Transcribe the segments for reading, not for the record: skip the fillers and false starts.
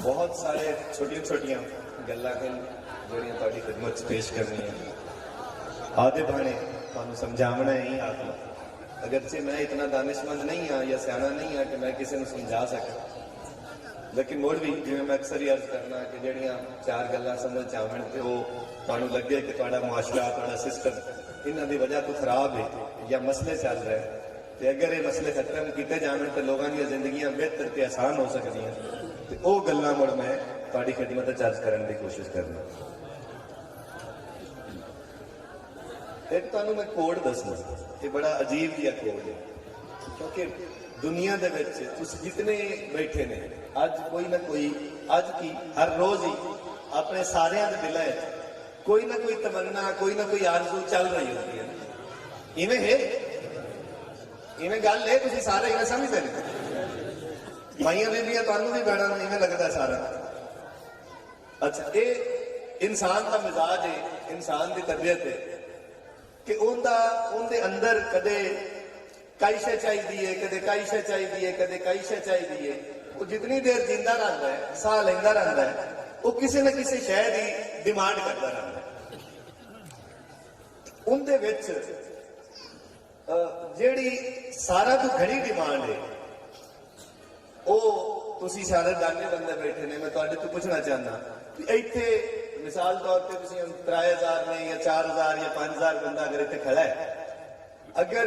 बहुत सारे छोटिया छोटिया गल्लां जोड़ियां तुहाडी खिदमत पेश करनी है। आदे भाने तुहानूं समझावना ही आखना, अगरचे मैं इतना दानिशमंद नहीं हाँ या सियाना नहीं हाँ कि मैं किसी को समझा सका, लेकिन मुड़ भी जिवें मैं अक्सर ही अर्ज करना कि जड़ियाँ चार गल्लां समझ आवन ते वो तुहानूं लगे कि तुहाडा मुआशरा तुहाडा सिस्टम इन्हां दी वजह तो खराब है या मसले चल रहे हैं, तो अगर ये मसले खत्म किए जाने तो लोगों दी जिंदगियां बेहतर ते आसान हो सकदियां। ते वो गल्लां मुड़ मैं तुहाडी खिदमत च अर्ज करने की कोशिश करना। एक तुहानूं मैं कोड दसना, ये बड़ा अजीब जिहा कोड है, क्योंकि दुनिया दे विच तुसीं जितने बैठे ने अज कोई ना कोई अज की हर रोज ही अपने सारियां दे दिलां विच कोई ना कोई तमन्ना कोई ना कोई आरज़ू चल रही होती है। इवें है, इवें गल है, तुसीं सारे इवें समझदे ने, माइयां बीबियां तुहानूं भी बड़ा इवें लगदा सारा। अच्छा, ये इंसान का मिजाज है, इंसान की तबीयत है कि उनके अंदर कदे कई शे चाहिए, कदे कई शे चाहिए, कदे कई शे चाहिए। वो जितनी देर जिंदा रहता है, साह लेंदा रहता है, वो किसी न किसी शय की डिमांड करता रहता है। उनदे विच जिहड़ी सारा तो घनी डिमांड है, वो तुसीं सारे दाने बंदे बैठे ने, मैं तुहाडे तो पूछना चाहना कि इत्थे मिसाल तौर पर तुसीं 3000 ने या 4000 या 5000 बंदा अगर इत्थे खड़ा है, अगर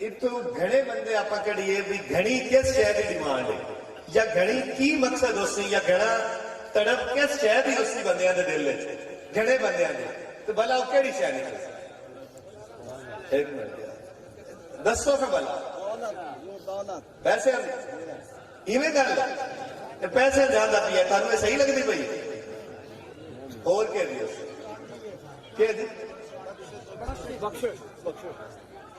इतों घने बंदे आप कहिए भी घनी किस शय की डिमांड है या घनी की मकसद उसी या घना तड़प किस शय की उसी बंदियां दे दिल विच घने बंदियां दे, तो भला वो केड़ी शय निकल? एक मिनट दसो फिर भला पैसे इवें गल पैसे ज्यादा पिया तुहानूं सही लगती पई और कह दी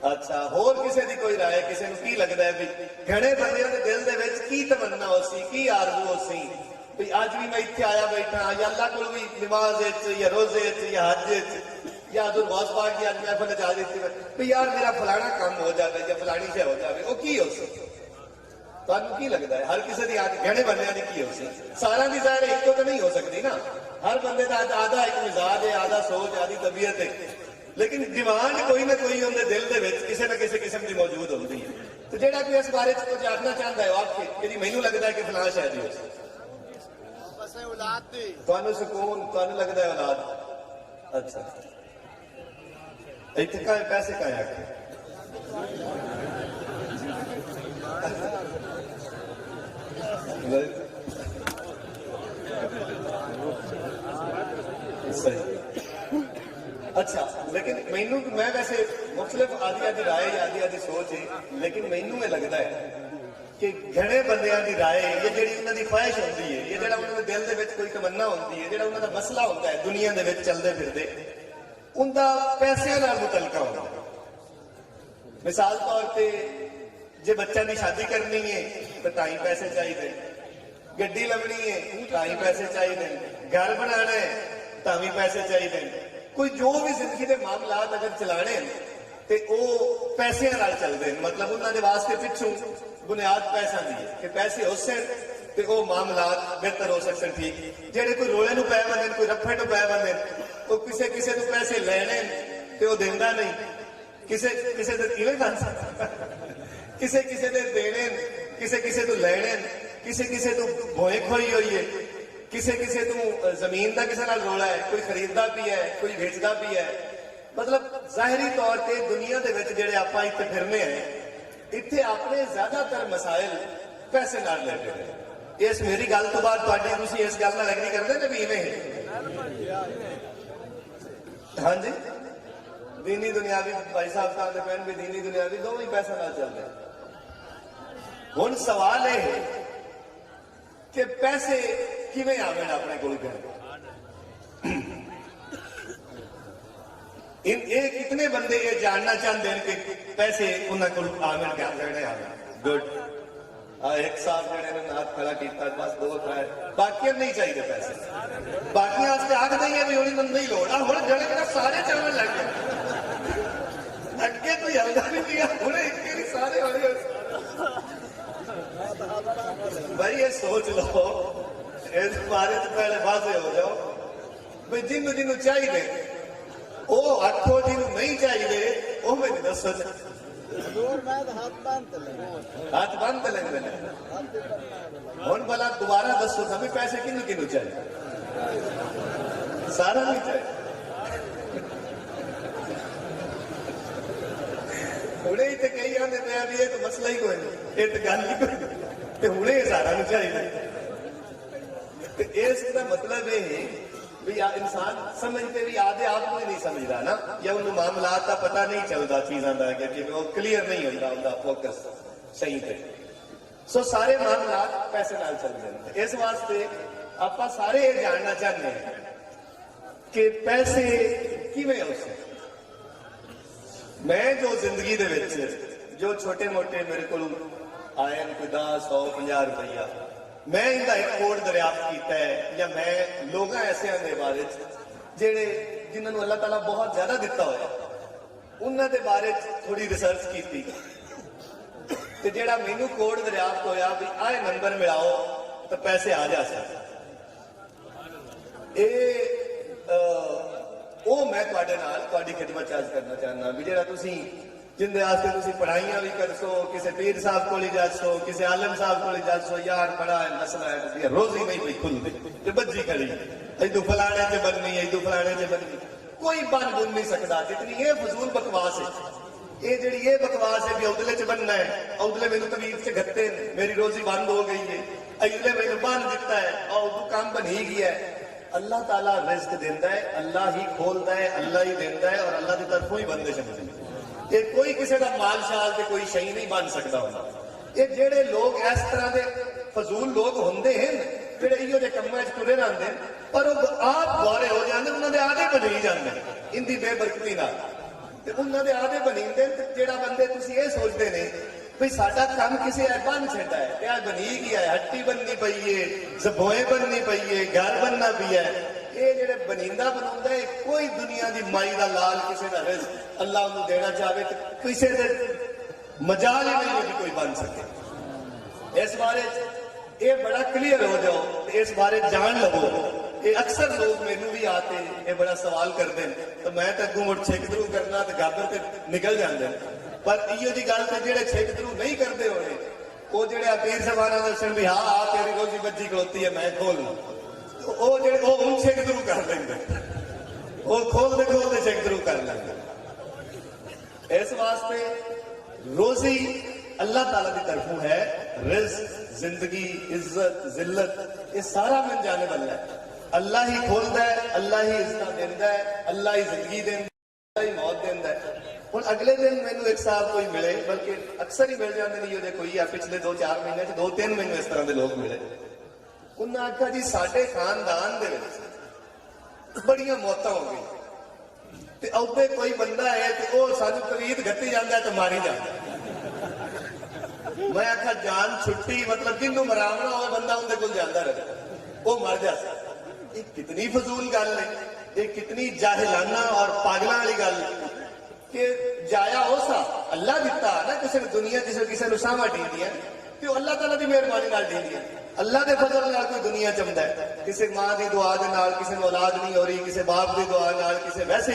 अच्छा होर किसी की कोई राय, किसी को की लगता है भी घने बंदियां दे दिल दे विच की तमन्ना होसी की आरज़ू होसी भी अज भी मैं इत्थे आया बैठा या अल्लाह कोल भी नमाज या रोजे या हज या दुर्वास पाक की अज महफिल जा दी भी यार मेरा फलाना काम हो जाए या फलानी शय हो जाए, वो की होसी? तुहानूं की लगता है हर किसी की घने बंदियां दी की होसी? सारा की ज़ाहिर इको तो नहीं हो सकती ना, हर बंदे का आधा एक मिजाज है, आधा सोच, आधी तबीयत है, लेकिन डिमांड कोई ना कोई उनके दिल के विच किसी न किसी किस्म की मौजूद होती है। तो जेड़ा कोई इस बारे कुछ आखना चाहता है आखे कि मैनू लगता है कि फलां शायद ही हो तुहानूं सुकून, तुहानूं लगता है औलाद। अच्छा इत्थे का पैसे का आखे सही। अच्छा, लेकिन मैनू मैं वैसे मुख्तलिफ आदि आदि राय या आदि आदि सोच है, लेकिन मैनू ये लगता है कि घने बंदियां दी राय ये जिहड़ी उन्हां दी ख्वाहिश होंदी है, ये जिहड़ा उन्हां दे दिल दे विच कोई तमन्ना होंदी है, जिहड़ा उन्हां दा मसला होंदा है दुनिया दे विच चलदे फिरदे, उनका पैसे नाल मुतलका होंदा। मिसाल तौर पे जे बच्चों की शादी करनी है तो ताई पैसे चाहिए, गड्डी लभनी है ताई पैसे चाहिए, घर बनाना है तो भी पैसे चाहिए, कोई जो भी जिंदगी के मामलात अगर चलाने तो वो पैसे नाल चलते हैं। मतलब उन्होंने वास्ते पिछू बुनियाद पैसा दी है कि पैसे उस तो वो मामलात बेहतर हो सकते। ठीक जेडे कोई रोले नूं पै बंदे, कोई रफे नूं पै बंदे, वो किसी किसी तो पैसे लेने तो वो देंदा नहीं, किसी किसी इवें बन सकता किसी किसी दे देने, किसी किसी तो लेने, किसी किसी तो भोए खोई हुई है, किसी किसी तो जमीन का किसी नाल रोला है, कोई खरीदता भी है कोई वेचता भी है। मतलब जाहिरी तौर पर दुनिया के विच जिहड़े आपां इत्थे फिरने हैं, इत्थे अपने ज्यादातर मसाइल पैसे नाल रिलेटेड है। इस मेरी गल तो बाद तुहाडी तुसीं इस गल नाल एग्री करदे ने भी इवें है? हाँ जी, दीनी दुनियावी भाई साहब कहते पैन भी दीनी दुनियावी दोवें ही पैसा नाल चलदे। हुण सवाल यह है कि पैसे किवें आवेण अपने कोल कितने बंदे ये जानना चाहते हैं कि पैसे उन्होंने को आवेण क्या करने आवेण? गुड, एक साहब ने हाथ खड़ा किया, बस दो त्रै, बाकी नहीं चाहिए पैसे, बाकी आख देंगे भी उन्हें नहीं लोड़। हम जड़े सारे चलने लग गए, अगे कोई हल्दा नहीं दिया, हूँ एक सारे हो भाई। ये सोच लो इस बारे च पहले वाजे हो जाओ भी जिन्हों जिन्हों चाहिए वो आखो, जिन्हों नहीं चाहिए वो मैंने दसो। हाथ बंद लेंगे हुण भला दोबारा दसो सभी पैसे किन्नू किन्नू चाहिए? सारा नहीं चाहिए। हुणे ही तो कही आते पे भी ये तो मसला ही कोई नहीं, ये तो गल ही कोई नहीं, हुणे सारा नहीं चाहिए। इसका मतलब ये है भी इंसान समझते भी आधे आप को ही नहीं समझता ना, या उन्होंने मामलात का पता नहीं चलता चीजों का कि वो क्लीयर नहीं होता उनका फोकस सही थे। सो सारे मामलात पैसे नाल चलते हैं। इस वास्ते आप सारे ये जानना चाहते हैं कि पैसे किवें हो सकते। मैं जो जिंदगी दे विच जो छोटे मोटे मेरे को आए कोई 10, 100, 50 रुपया मैं इनका एक कोड दरियाफ्त किया है, या मैं लोग ऐसे के बारे जेड़े जिन्होंने अल्लाह ताला बहुत ज्यादा दिता होया उन्होंने बारे थोड़ी रिसर्च की ते जेड़ा मैनू कोड दरियाफ्त होया भी आए नंबर मिलाओ तो पैसे आ जा सकते। मैं तुहाडे नाल तुहाडी खिदमत च अर्ज करना चाहना भी जेड़ा तुसीं जिंदे वास्ते तुसीं पढ़ाइयां भी कर सो, किसी पीर साहब को जा सो, किसी आलम साहब को जा सो, यार बड़ा है मसला है रोजी नहीं कोई खुलती ते बज्जी खड़ी इदू फलाने च बननी इदू फलाने च बननी, कोई बन बुन नहीं सकता। जितनी ये फजूल बकवास है, ये जी ये बकवास है भी औदले च बनना है, औदले मैनू तवीज च गत्ते मेरी रोजी बंद हो गई है, अगले मैनू बन दिता है और उदू काम बनी गया है। अल्लाह ताला रिज्क देता है, अल्लाह ही खोलता है, अल्लाह ही देता है और अल्लाह की तरफों ही बंदे चलते हैं। ये कोई किसी का माल शाल से कोई शही नहीं बन सकता होता। ये जेड़े लोग इस तरह के फजूल लोग होंगे हैं जेड़े इहो जे कम्मां च तुरे रहंदे पर वो आप गौरे हो जाते उन्होंने आदे बनी जाते इनकी बेबरकती नाल ते उन्होंने आदे बनी जाते। जेड़ा बंदे तुसीं ये सोचते ने भाई साडा काम किसी बन छड़ा है, क्या बनी गया है, हट्टी बननी पई है, जबोए बननी पई है, घर बनना पी है, ये जेड़े बनींदा बनाउंदा है कोई दुनिया की माई का लाल किसी का रिज़्क अल्लाह उन्हें देना चाहे तो किसी दे मजाल ही नहीं होगी कोई बन सके। इस बारे ये बड़ा क्लियर हो जाओ, इस बारे जान लवो। ये अक्सर लोग मैनू भी आते ये बड़ा सवाल करते हैं तो मैं तो अगू मुड़ छेक थरू करना तो गाबर से निकल जाते हैं, पर इो जी गल तो जेड़े छेक थरू नहीं करते होने वो जेड़े पीर साहबाना दसन भी हाँ आ तेरी रोजी बच्ची खलोती है मैं खोल छेक थरू कर लेंगे, वो खोलते खोलते छेक थरू कर लेंगे। इस वास्ते रोजी अल्लाह ताला की तरफों है, रिज़्क जिंदगी इज्जत जिल्लत ये सारा मन जाने वाला है। अल्लाह ही खोलता है, अल्लाह ही इज्जत देता है, अल्लाह ही जिंदगी देता है, अल्लाह ही मौत देता है। हुण अगले दिन मैनू एक साहब कोई मिले, बल्कि अक्सर ही मिल जाते नहीं जो कोई पिछले 2-4 महीने 2-3 मैनू इस तरह के लोग मिले। उन्हें आख्या जी साडे खानदान दे विच बड़ियां मौतां हो गई ते औदे कोई बंदा है तो वह सानू तवीत गत्ती जाता है तो मारी जाता है। मैं आख्या जान छुट्टी मतलब जिन्हों मरावना हो बंदा उनके कोल जाता रहे वो मर जाता। ये कितनी फजूल गल है, ये कितनी जाहिलाना और पागलों वाली गल कि जाया हो सा अल्लाह दिता ना किसी दुनिया जिसे किसी सामा ढींदी है तो अल्लाह ताला की मेहरबानी नाल ढींदी है, अल्लाह के फजल नाल कोई दुनिया चमदा है। किसी मां की दुआ दे नाल किसी नूं औलाद नहीं हो रही, किसी बाप की दुआ नाल, किसी वैसे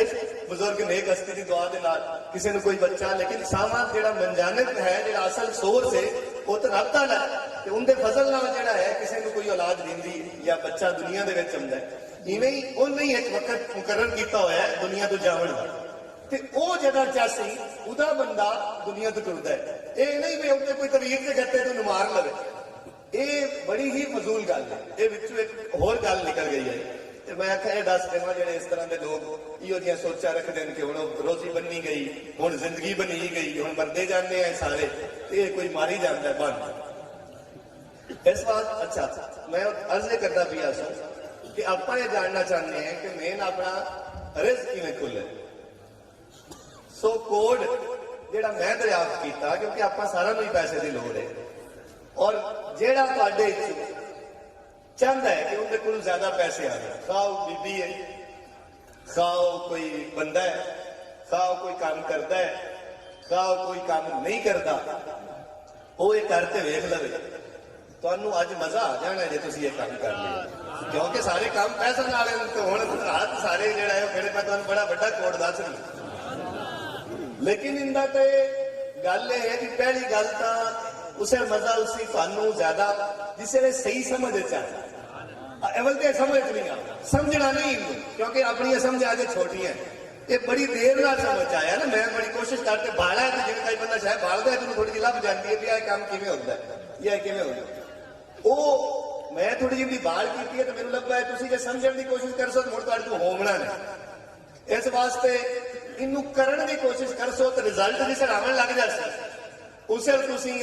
बुजुर्ग नेक हस्ती की दुआ दे नाल किसी नूं कोई बच्चा, लेकिन सामा जेड़ा मंजानत है जेड़ा असल सोर्स है वो तो रब ताला है ते उनके फजल नाल जेड़ा है किसी नूं कोई औलाद दिंदी या बच्चा दुनिया दे विच चमदा है। इवें ही उन्हें एक वक्त मुकर्रर किया होया है दुनिया तो जावण दा ते ओ जदा चासी उदा बंदा दुनिया तो टुरदा है। ये नहीं भी उनके कोई तवीर से गत्ते तो मार लवे, ये बड़ी ही फजूल गल है। ये विचों एक होर गल निकल गई है ते मैं आख्या दस देव जेडे इस तरह के लोग इहो जिहियां सोचा रखते हैं कि हुण रोजी बनी गई, हुण जिंदगी बनी गई, हुण मरदे जाने हैं सारे, ये कोई मारी जाता है बन इस बात। अच्छा मैं अर्ज करता पिया सो कि आप ये जानना चाहते हैं कि मेन अपना रिज़्क किवें खुले। सो कोड जेड़ा मैं दरियाफ्त किया क्योंकि आप सारा ही पैसे की लोड़ है और जेड़ा तुहाडे चाहता है कि उनके कोल ज्यादा पैसे आ जाए, खाओ बीबी है, खाओ कोई बंदा है, खाओ कोई काम करता है, खाओ कोई काम नहीं करता, वो ये करते वेख लवे ਤੁਹਾਨੂੰ ਅੱਜ ਮਜ਼ਾ ਆ ਜਾਣਾ ਜੇ ਤੁਸੀਂ ਇਹ ਕੰਮ ਕਰ ਲਿਆ, ਕਿਉਂਕਿ ਸਾਰੇ ਕੰਮ ਪੈਸੇ ਨਾਲ ਤੇ ਹੁਣ ਰਾਤ ਸਾਰੇ ਜਿਹੜਾ ਹੈ ਫਿਰ ਮੈਂ ਤੁਹਾਨੂੰ ਬੜਾ ਵੱਡਾ ਕੋਡ ਦੱਸ ਰਹੀ। ਲੇਕਿਨ ਇੰਦਾ ਤੇ ਗੱਲ ਇਹ ਹੈ ਕਿ ਪਹਿਲੀ ਗੱਲ ਤਾਂ ਉਸੇ ਮਜ਼ਾ ਉਸੇ ਤੁਹਾਨੂੰ ਜ਼ਿਆਦਾ ਜਿਸ ਵੇਲੇ ਸਹੀ ਸਮਝ ਚ ਆਇਆ। ਅਵਲ ਤੇ ਸਮਝ ਨਹੀਂ ਆ, ਸਮਝਣਾ ਨਹੀਂ, ਕਿਉਂਕਿ ਆਪਣੀਆਂ ਸਮਝ ਅਜੇ ਛੋਟੀਆਂ, ਇਹ ਬੜੀ ਦੇਰ ਨਾਲ ਸਮਝ ਆਇਆ ਨਾ। ਮੈਂ ਬੜੀ ਕੋਸ਼ਿਸ਼ ਕਰਕੇ ਬਾਲਾ ਤੇ ਜਿਵੇਂ ਕਈ ਬੰਦਾ ਸ਼ਾਇਦ ਬਾਲਦਾ ਤੈਨੂੰ ਥੋੜੀ ਜਿਹੀ ਲੱਭ ਜਾਂਦੀ ਹੈ ਵੀ ਇਹ ਕੰਮ ਕਿਵੇਂ ਹੁੰਦਾ ਜਾਂ ਕਿਵੇਂ ਹੁੰਦਾ। ਉਹ ਮੈਂ ਥੋੜੀ ਜਿਹੀ ਬਾਲ ਕੀਤੀ ਹੈ ਤੇ ਮੈਨੂੰ ਲੱਗਾ ਤੁਸੀਂ ਜੇ ਸਮਝਣ ਦੀ ਕੋਸ਼ਿਸ਼ ਕਰਸੋ ਤਾਂ ਹੁਣ ਤੁਹਾਡੇ ਤੋਂ ਹੋਮਣਾ ਨਹੀਂ। ਇਸ ਵਾਸਤੇ ਇਹਨੂੰ ਕਰਨ ਦੀ ਕੋਸ਼ਿਸ਼ ਕਰਸੋ ਤਾਂ ਰਿਜ਼ਲਟ ਜਿਸ ਆਉਣ ਲੱਗ ਜਾਸੀ ਉਸੇ ਤੁਸੀਂ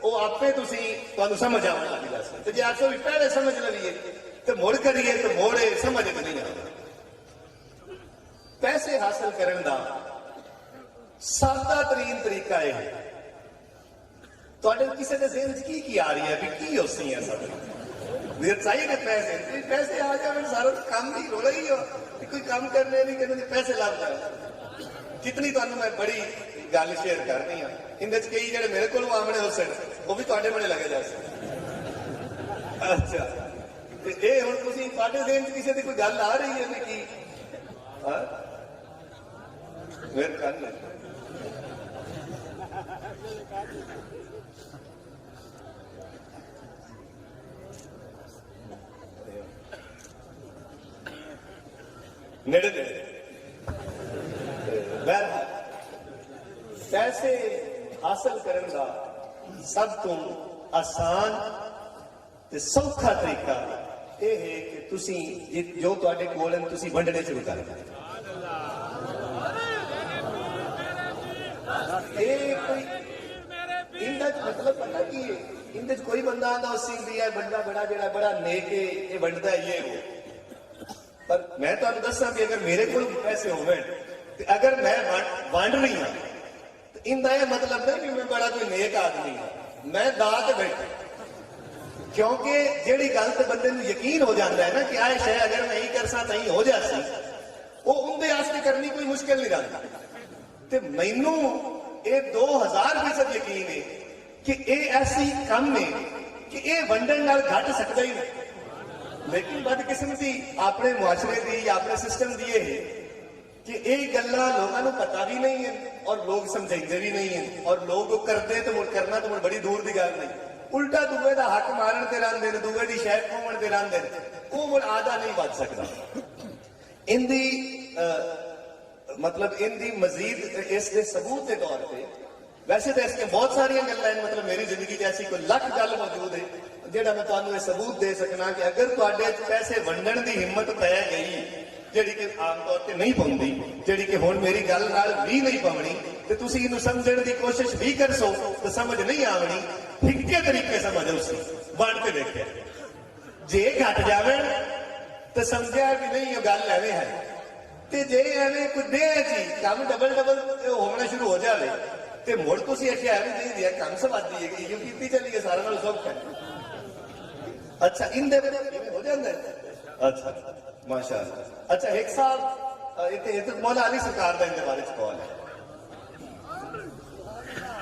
ਉਹ ਆਪੇ ਤੁਸੀਂ ਤੁਹਾਨੂੰ ਸਮਝ ਆਉਣ ਲੱਗ ਜਾਸੀ। ਤੇ ਜੇ ਆਖੋ ਵੀ ਪਹਿਲੇ ਸਮਝ ਲਈਏ ਤੇ ਮੁੜ ਕਰੀਏ ਤੇ ਮੋੜੇ ਸਮਝ ਨਹੀਂ ਆਉਂਦਾ। ਪੈਸੇ ਹਾਸਲ ਕਰਨ ਦਾ ਸਾਦਾ ਤਰੀਨ ਤਰੀਕਾ ਇਹ ਹੈ, ਤੁਹਾਡੇ ਕਿਸੇ ਦੇ ਜ਼ਿਹਨ 'ਚ ਕੀ ਆ ਰਹੀ ਹੈ ਵੀ ਕੀ ਹੋਸੀ ਹੈ ਸਾਡੇ ਵੀਰ ਚਾਹੀਦੇ ਪੈਸੇ, ਪੈਸੇ ਆ ਜਾਣ ਸਾਰਾ ਕੰਮ ਹੀ ਰੋਲਾ ਹੀ ਹੋ, ਕੋਈ ਕੰਮ ਕਰਨੇ ਨਹੀਂ ਕਹਿੰਦੇ ਪੈਸੇ ਲੱਭ ਜਾਣ। ਕਿਤਨੀ ਤੁਹਾਨੂੰ ਮੈਂ ਬੜੀ ਗੱਲ ਸ਼ੇਅਰ ਕਰਨੀ ਆ, ਇਹਦੇ 'ਚ ਕਈ ਜਿਹੜੇ ਮੇਰੇ ਕੋਲ ਆਮਣੇ ਹੋ ਸਨ ਉਹ ਵੀ ਤੁਹਾਡੇ ਬਣੇ ਲੱਗੇ ਜਾ ਸਕਦੇ। ਅੱਛਾ, ਤੇ ਇਹ ਹੁਣ ਤੁਸੀਂ ਤੁਹਾਡੇ ਜ਼ਿਹਨ 'ਚ ਕਿਸੇ ਦੀ ਕੋਈ ਗੱਲ ਆ ਰਹੀ ਹੈ ਵੀ ਕੀ ਮੇਰ ਕਰ ਲੈ नेड़े नेड़े बहरहाल पैसे हासिल करने का सब तो आसान ते सौखा तरीका यह है कि तुसी जो तुहाडे कोल है तुसी वंडने शुरू कर दो। मतलब पता की इंदे कोई बंदा आंदा उसी भी है बंदा बड़ा जेड़ा बड़ा नेक है ये वंडदा ये हो, पर मैं तो दसा भी अगर मेरे को पैसे होवे अगर मैं वंड रही हाँ तो इनका यह मतलब नहीं कि मैं बड़ा कोई नेक आदमी हाँ, मैं दात बैठा, क्योंकि जेड़ी गल ते बंदे नूं यकीन हो जाता है ना कि आए शय अगर मैं ही करसा तां हो जासी, वो उनदे वास्ते करनी कोई मुश्किल नहीं रही। ते मैनू ये 2000% यकीन है कि ये ऐसी कम है कि ये वंडन नाल घट सकता ही नहीं। लेकिन बदकिस्मती अपने मुआशरे की या अपने सिस्टम की है कि ये गल्लां लोगों को पता भी नहीं है और लोग समझाते भी नहीं है, और लोग करते तो मुड़ करना तो मुड़ बड़ी दूर की गल नहीं, उल्टा दूए का हक मारन ते रहिंदे ने, दूए की शह खोवन ते रहिंदे ने, वो मुड़ आधा नहीं बच सकता। इनदी मतलब इनदी मजीद इसके सबूत के तौर पर वैसे तो इसके बहुत सारिया गल्लां हैं, मतलब मेरी जिंदगी ऐसी कोई लख गल मौजूद है जेड़ा मैं तुहानू सबूत दे सकना कि अगर तुहाडे पैसे वंडण की हिम्मत पै गई जिहड़ी कि आम तौर पर नहीं पाउंदी, जिहड़ी कि हुण मेरी गल नाल भी नहीं पाउणी, ते तुसीं इहनूं समझण की कोशिश भी करसो तो समझ नहीं आवनी, फिक्के तरीके समझो उसी वंड के देखे जे घट जावे तो समझिया भी नहीं गल एवें है, ते जे एवें कोई दे चीज काम डबल डबल होना शुरू हो जाए तो मुड़ तुसीं आखिया भी नहीं दिया काम सवादी है कि कीती चली सारा नाल सौखा है। अच्छा इंदे हो जाता है। अच्छा माशाअल्लाह। अच्छा एक साहब मौला अली सरकार का इनके बारे में कॉल है,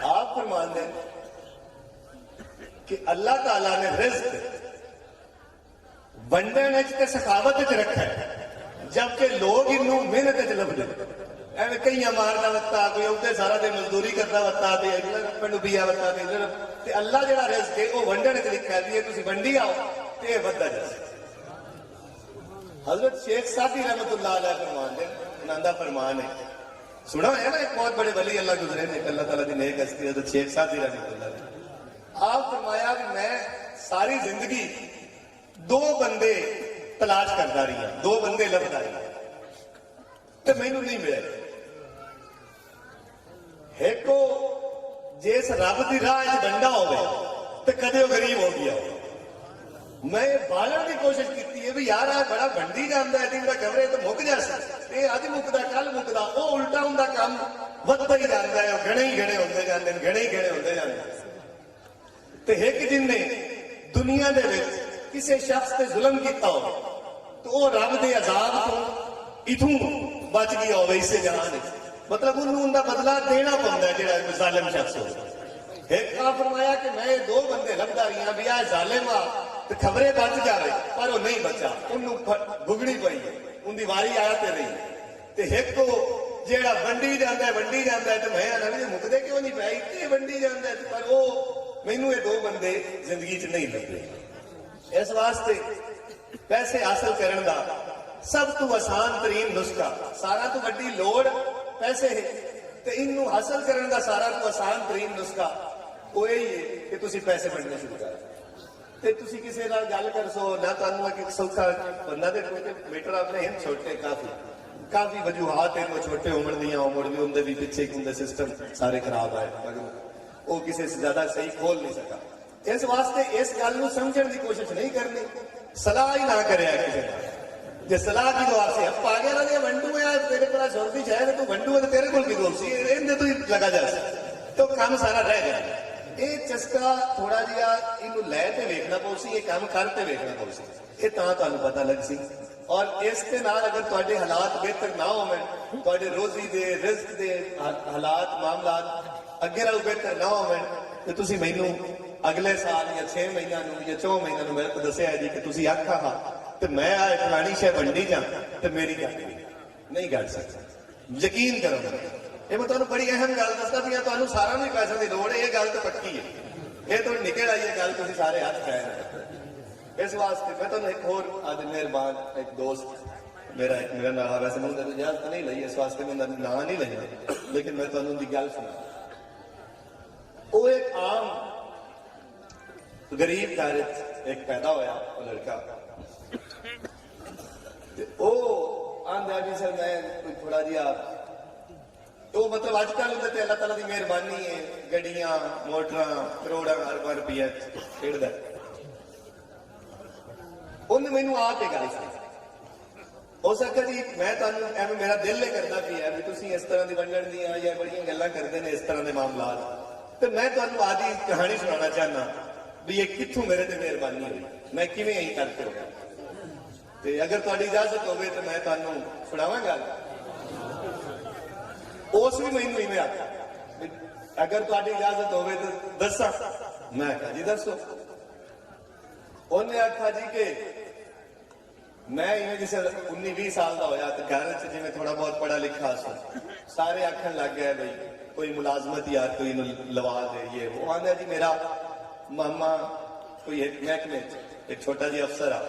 आप फरमान दें कि अल्लाह ताला ने रिज़्क वंडन ते सखावत च रखा है, जबकि लोग इनू मेहनत च लभदे एवं कई मारना वत्ता कोई उधर सारा दिन मजदूरी करता वत्ता पिंड बिया वत्ता ते अल्लाह जरा रिज़्क है वो वंडन च लिखा है तुसीं वंडी आओ ते वधदा जाए। हजरत शेख सादी रहमतुल्लाह अलैह फरमान दे नंदा फरमान है, सुना है ना, एक बहुत बड़े वली अल्लाह गुजरे ने अल्लाह ताला दी नेक हस्ती हजरत शेख सादी रहमतुल्लाह। आप फरमाया कि मैं सारी जिंदगी दो बंदे तलाश करता रही, दो बंदे लभदा रही तो मैनू नहीं मिले। एक जिस रब की राह च बंदा होवे तो कदे गरीब हो गया। मैं बालन की कोशिश की है भी यार आ बड़ा बंडी जाता है दिन का कमरे तो मुक जाए, अज मुकदा कल मुकदा, वो उल्टा उनका काम वधदा ही जाता है, घने ही घने होते जाते हैं, घने ही घने होते जाते। तो एक जिन्ने दुनिया दे विच किसी शख्स से जुल्म किया हो तो वह रब के अजाब तो इथों बच गया हो, इससे जहान मतलब उन्होंने उनका बदला देना पड़ता है जो जालिम शख्स हो। एक आ फरमाया कि मैं 2 बंदे लभदा रही भी आ जालिम आ ते खबरे बच जाए, पर वो नहीं बचा, उन्होंने भुगनी पई, उनकी वारी आया ते रही। ते एक को जेड़ा वंडी जाता है तो मैं आना भी मुकदे क्यों नहीं पाई, इतने वंडी जाता है, पर वो मैनू ये 2 बंदे जिंदगी च नहीं लगे। इस वास्ते पैसे हासिल करने का सब तो आसान तरीन नुस्खा, सारा तो वड्डी लोड़ पैसे है, तो इनू हासिल करने का सारा तो आसान तरीन नुस्खा वो यही है कि तुसी पैसे बनने शुरू कर ते तुसी किसी नाल गल कर सो ना, तुहानू एक सौखा बंदा दे कोई मीटर अपने हैं छोटे, काफी वजूहात है, छोटे उम्र दियां उनके भी पिछे उनके सिस्टम सारे खराब आए, मगर वो किसी से ज्यादा सही खोल नहीं सका। इस वास्ते इस गल नू समझण की कोशिश नहीं करनी, सलाह ही ना करे किसी ने। जे सलाह की दुआ से अब आ गया ना, वंडू है तेरे को सुरती शायद तू वंडू है, तेरे को दोषी इनके तू ही लगा जा, तो काम सारा रह गया। ये चस्का थोड़ा जिहा इनू लैते वेखना पौसी, ये काम करते वेखना पौसी, ये तुहानू पता लग सी। और इस दे नाल अगर तुहाडे हालात बेहतर ना होवन, तुहाडे रोजी दे रिस्क दे हालात मामलात अगे नाल बेहतर ना होवन, तो तुसी मैनू अगले साल या 6 महीनों या 4 महीनों मेरे को दसिया जी कि तुसी आखा हा तो मैं आ फलानी शह वंडी जा तो मेरी गल नहीं कर सकता। यकीन करो, ये मैं तुहानू बड़ी अहम गल दसदा भी, तुहानू सारा नहीं पैसों की लोड़ है, ये गल तो पक्की है, ये तो निकल आई है गल, तुसी सारे हाथ खाए। इस वास्ते मैं तुहानू एक होर आज मेहरबान एक दोस्त मेरा नाम, वैसे मैं उन्होंने इजाजत नहीं ली, इस वास्ते मैं उन्होंने नाम नहीं लिया, लेकिन मैं तुहानू उनकी गल सुना। वो एक आम गरीब घर एक पैदा होया लड़का, आंदा भी सर मैं थोड़ा जिहा तो मतलब अजकल अल्लाह ताला की मेहरबानी है, गड्डियां मोटर करोड़ा अरबां रुपया खेड़दा, उन्हें मैनू आप गल सुनी। हो सकता जी मैं तुहानू एवं मेरा दिल ही करता भी है भी तुसीं इस तरह की वंडण दियां या बड़ियां गल्लां करदे ने इस तरह के मामलात, तो मैं तुहानू आदि कहानी सुनाना चाहना भी ये कित्थों मेरे ते मेहरबानी हुई, मैं किवें यही करते हो। ते अगर तुहाडी इजाजत होवे तो मैं तुहानू सुणावांगा। उस भी मैनू इवें आख्या अगर तुहाडी इजाजत होवे तो दसा, मैं आख्या जी दसो। उन्हें आख्या जी कि मैं इवें जिसे 19-20 साल का होया तो घर च जिवें थोड़ा बहुत पढ़ा लिखा सो, सारे आखन लग गए भाई कोई मुलाजमत यार कोई लवा दे, ये वो। आंदा जी मेरा मामा कोई एक महकमे एक छोटा जी अफसर आ,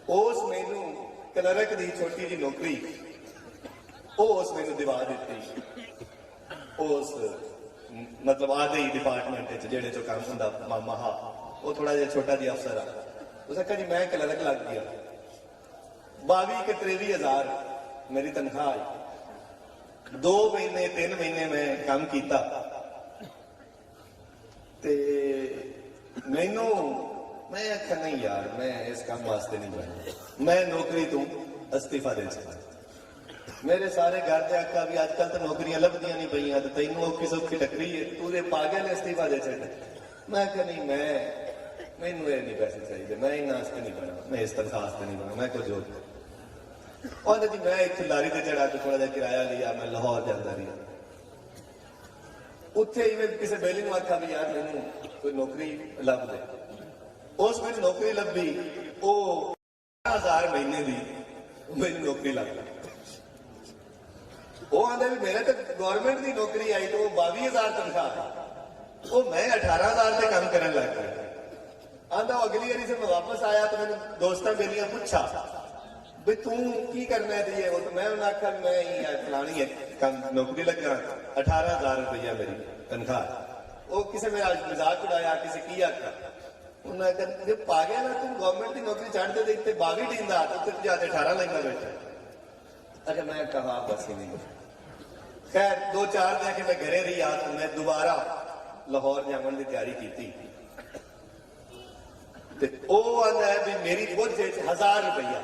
उस मैनू क्लर्क की छोटी जी नौकरी उस मैनू दिवा दी, उस मतलब आधे ही डिपार्टमेंट जेड़े जो काम होंदा मामा हा, वो थोड़ा जिहा छोटा जी अफसर आ। उस आख्या जी मैं क्लर्क लग गया, 22 के 23 हजार मेरी तनख्वाह आई, 2 महीने 3 महीने मैं काम किया, मैनू मैं आख्या नहीं यार मैं इस काम वास्ते नहीं बना, मैं नौकरी तू अस्तीफा दे सकता। मेरे सारे घर के आख्या भी अजकल तो नौकरियां लभदियां नहीं पईयां, तो तेनू औखी सौखी टकरी है, तू पागल है अस्तीफा दे सकता। मैं आख्या नहीं मैनू ये नहीं पैसे चाहिए, मैं इन्ना आस्ते नहीं बना, मैं इस तनख्वाह आस्ते नहीं बना, मैं कुछ और जी मैं इतने लारी से चढ़ा के थोड़ा जहा किराया लिया, मैं लाहौर जाता रहा, उत्थे इवें किसी बेली ने आख्या भी यार मैनू कोई नौकरी लभ दे, उस मैंने नौकरी लभी, वो 1000 महीने की मैंने नौकरी लग गई। वो आंदा भी मेरे तो गवर्नमेंट की नौकरी आई तो 22,000 तनख्वाह, वो मैं 18,000 से काम करने लग गया। आंदा अगली बारी से मैं वापस आया तो मैंने दोस्तों बेलियां पूछा भी तू की करना है, वो तो मैं उन्हें आख्या मैं ही फलानी है काम नौकरी लगा, 18,000 रुपया मेरी तनख्वाह। वो किसी मेरा मजाक उड़ाया, किसी की आख्या, उन्हें कहते पा गया ना तू गवर्नमेंट की नौकरी चढ़ते देखते 22 टींदा तो जाते 18 लेना बैठा। अच्छा मैं कहा बस ही नहीं। खैर 2-4 दिन के मैं घरे रही आ तो मैं दोबारा लाहौर जाने की तैयारी की, आंदा है भी मेरी बुझ 1000 रुपया,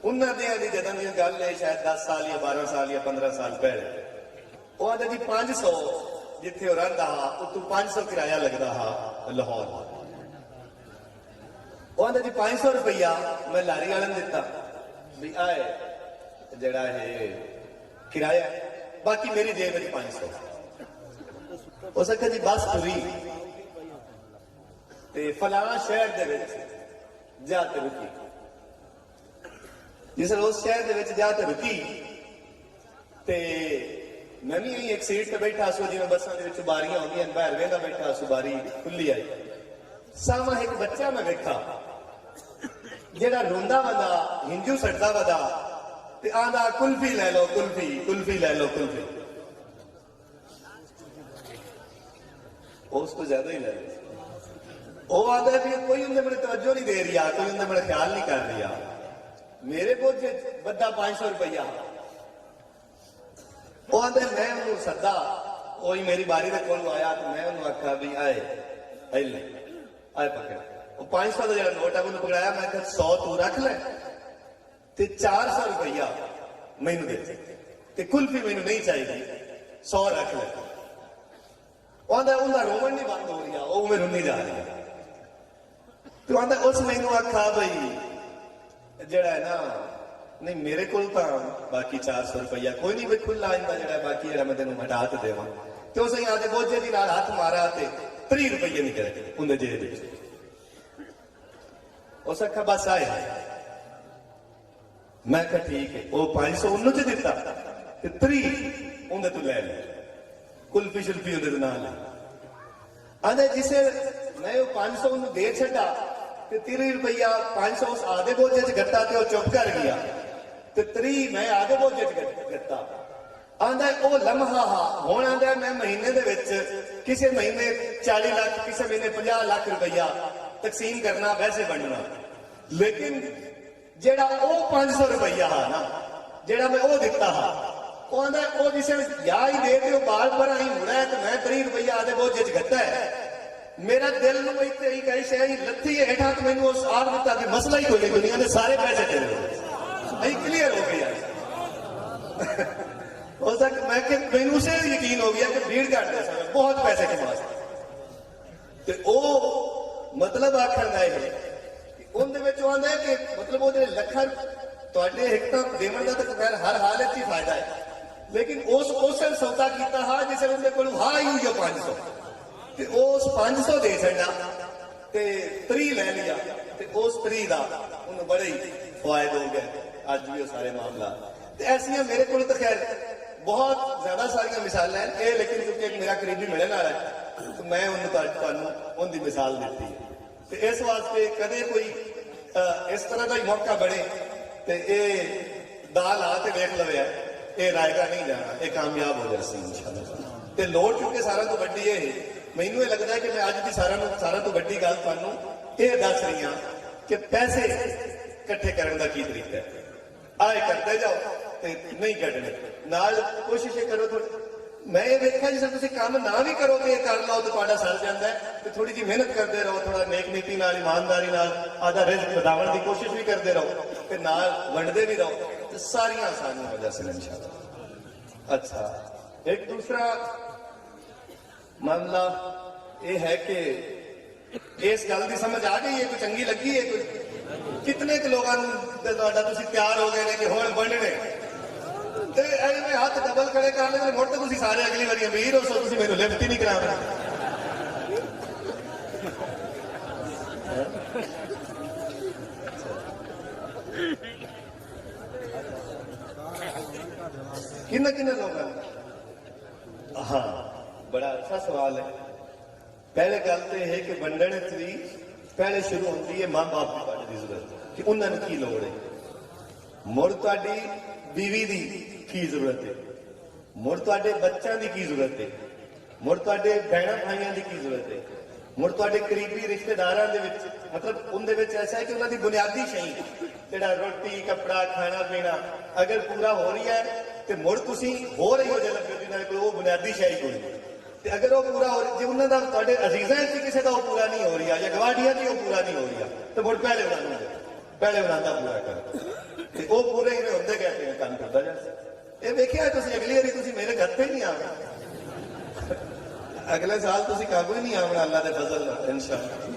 उन्होंने जदन की गल है शायद 10 साल या 12 साल या 15 साल पहले, वो आंदा जी 500 जिथे रहा हा उतू 500 किराया लगता हा लाहौर। वो आंदा जी 500 रुपया मैं लारी वाले ने दिता भी आए जड़ा है किराया, बाकी मेरी जेब में 500। ਉਸ ਆਖਿਆ ਜੀ ਬਸ ਤੁਰੀ ਤੇ ਫਲਾਣਾ ਸ਼ਹਿਰ ਦੇ ਵਿੱਚ ਜਾ ਤੇ ਰੁਕੀ। ਜਿਸ ਉਸ ਸ਼ਹਿਰ ਦੇ ਵਿੱਚ ਜਾ ਤੇ ਰੁਕੀ ਤੇ मैं भी एक सीट पे बैठा सो जिवें बसां दे विच बारियां होंदियां बाहर वेंदा बैठा सो बारी खुली आई सामा एक बच्चा मैं बैठा जेड़ा रोंदा वदा हिंजू सड़दा वदा ते आंदा कुल्फी ले लो कुल्फी कुल्फी ले लो कुल्फी उस तो ज्यादा ही ले लो वो आंदा भी कोई उन्हें बड़े तवज्जो नहीं दे रहा कोई उन्हें बड़े ख्याल नहीं कर रहा मेरे को बद्दा 500 रुपया वो आंदे मैं उन्होंने सदा वही मेरी बारी के कोल आया तो मैं उन्होंने आखा भी आए ले आए पकड़ वो 500 का जो नोट है उन्होंने पकड़ाया मैं 100 तू रख ले ते 400 रुपया मैनू दे ते कुल्फी मैनू नहीं चाहिए 100 रख ले वो आंदा उनका रोवन नहीं बंद हो रहा वो मैं रुनी जा रही तो आंदा उस मैनू आखा भाई जड़ा है ना नहीं मेरे को बाकी 400 रुपया कोई नहीं खुला आंदा जरा बाकी जरा मैं तेन हटा तो देव तो सही आते बोझे की हाथ मारा 30 रुपये निकले उन्हें जेब उस आखा बस आए मैं कहा ठीक है वो 500 उन्होंने दिता 30 उन्हें तू ले ले कुल्फी शुल्फी उन्हें ना ले आंदे जिसे मैं वो 500 उन्हें दे छड़ा 30 रुपया 500 उस आधे बोझे च गत्ता ते चुप कर गया ते 3 मैं आधे बोझे च गत्ता आंदा वो लम्हा हुण आंदा मैं महीने दे विच किसी महीने 40 लाख किसी महीने 50 लाख रुपया तकसीम करना वैसे बनना लेकिन जेड़ा वो 500 रुपया हा ना जेड़ा मैं वो दिता हा वो आंदा वो जिसे या ही दे के बाल पर ही मुड़ा है तो मैं 30 रुपया आधे बोझे च गत्ता है मेरा दिल में इतने ही कई शह लत्थी हेठा तो मैंने उस आर दिता कि मसला ही कोई दुनिया के सारे पैसे तेरे नहीं क्लियर हो गया हो सकता मैं कि मैंने उसे यकीन हो गया कि भीड़ घट दे सकता बहुत पैसे कमा सकते ओ मतलब आखर का है उन्हें आंदा है कि मतलब वो लखन तुहाडे एक तो देवन का तो खैर हर हालत ही फायदा है लेकिन उस सौदा किया हा जिसे उन्हें को हा ही हुई 500 ते उस 500 दे छड़ा ते 3 ले लिया ते उस 3 दा उन्हें बड़े ही फायदे हो गए आज भी वो सारे मामला ते ऐसियां मेरे को तो खैर बहुत ज्यादा सारिया मिसाल हैं ये लेकिन क्योंकि एक मेरा करीबी मिलने वाला है तो मैं उनकी मिसाल दी ते इस वास्ते कदे कोई इस तरह का ही मौका बने ते ये दाल आ ते वेख लवे ये रायगा नहीं जाना ये कामयाब हो जाए इंशाअल्लाह ते लोड़ चुके सारा तो वड्डी है मैनू ये लगता है कि मैं अज की सारा तो वड्डी गल तुहानू ये दस रही हाँ कि पैसे इकट्ठे करने का की तरीका है आए करते जाओ ते नहीं कटने नाल कोशिश करो थोड़ी मैं ये देखा जिस तुम काम ना भी करो तो कर लो तो सर जाता है तो थोड़ी जी मेहनत करते रहो थोड़ा नेक नीति नाल ईमानदारी नाल आधा रिज़्क बढ़ाने की कोशिश भी करते रहो ते नाल वंडते भी रहो तो सारियां आसानियां हो जाए इंशाअल्लाह। अच्छा एक दूसरा मामला ये है कि इस गल की समझ आ गई है कोई चंगी लगी है कोई कितने लोगों तैयार हो गए कि हुण बनने हाथ डबल खड़े कर ले मुड़ तो सारे अगली बारी अमीर हो सो मेरे लिफ्ट ही नहीं करा किन्ने लोग हाँ बड़ा अच्छा सवाल है। पहले गल तो यह है कि वंडन भी पहले शुरू होती है मां बाप की जरूरत कि उन्होंने की लोड़ है मुड़ तुहाडी बीवी की जरूरत है मुड़ तुहाडे बच्चों की जरूरत है मुड़ तुहाडे भैणों भाइयों की जरूरत है मुड़ तुहाडे करीबी रिश्तेदारों के मतलब उनके ऐसा है कि उन्होंने बुनियादी शही जिहड़ा रोटी कपड़ा खाना पीना अगर पूरा हो रही है तो मुड़ तुसी हो रही हो जाए लगे कोई वो बुनियादी शही कोई ते अगर वो पूरा हो रही जो उन्होंने तुहाडे अजीज़ां च किसी का वो पूरा नहीं हो रही है या गवाढ़ियां च वो पूरा नहीं हो रही है तो मुड़ पहले उन्होंने पूरा कर वो पूरे ही होंगे कहते हैं काम करता जा ये देखिए अगली बारी मेरे घर पे नहीं आना अगले साल काबू ही नहीं आना अल्लाह के फजल इंशाअल्लाह।